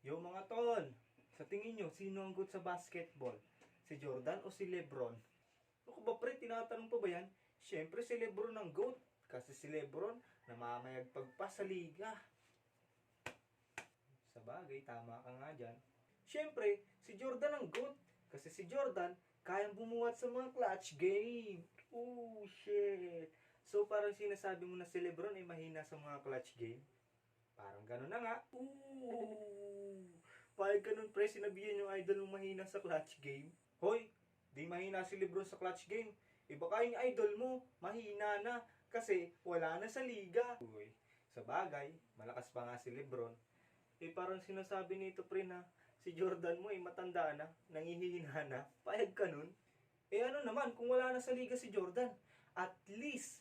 Yo mga tol, sa tingin nyo, sino ang good sa basketball? Si Jordan o si Lebron? Ako ba pre, tinatanong pa ba yan? Siyempre si Lebron ang GOAT. Kasi si Lebron, namamayagpag pa sa liga. Sa bagay, tama ka nga dyan. Siyempre, si Jordan ang GOAT. Kasi si Jordan, kayang bumuhat sa mga clutch game. Oh, shit. So parang sinasabi mo na si Lebron ay mahina sa mga clutch game? Parang gano'n na nga. Ooh! Pahig ka nun, pre, sinabihan yung idol mong mahina sa clutch game. Hoy, di mahina si Lebron sa clutch game. Iba ka yung idol mo, mahina na. Kasi wala na sa liga. Uy, sa bagay, malakas pa nga si Lebron. Parang sinasabi nito, pre, na si Jordan mo matanda na, nangihina na. Pahig ka nun. Ano naman, kung wala na sa liga si Jordan, at least,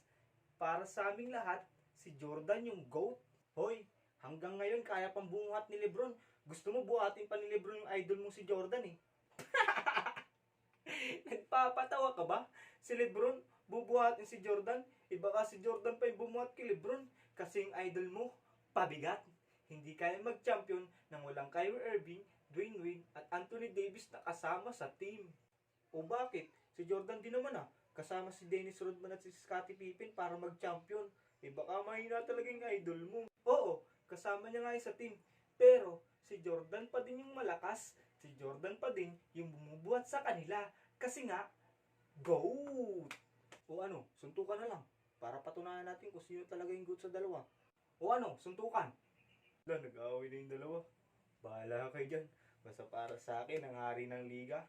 para sa aming lahat, si Jordan yung GOAT. Hoy, hanggang ngayon kaya pang bumuhat ni Lebron. Gusto mo buhatin pa ni Lebron yung idol mo si Jordan eh. Nagpapatawa ka ba? Si Lebron, bubuhatin si Jordan. Baka si Jordan pa yung bumuhat kay Lebron. Kasi yung idol mo, pabigat. Hindi kaya mag-champion nang walang Kyrie Irving, Dwayne Wade at Anthony Davis na kasama sa team. O bakit? Si Jordan din naman kasama si Dennis Rodman at si Scottie Pippen para mag-champion. Baka mahina talaga yung idol mo. Oo, kasama niya nga sa team. Pero, si Jordan pa din yung malakas. Si Jordan pa din yung bumubuhat sa kanila. Kasi nga, GOAT! O ano, suntukan na lang. Para patunayan natin kung sino talaga yung GOAT sa dalawa. O ano, suntukan. Wala, nag-away na yung dalawa. Bahala kayo dyan. Basta para sa akin, ang hari ng liga,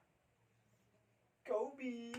Kobe!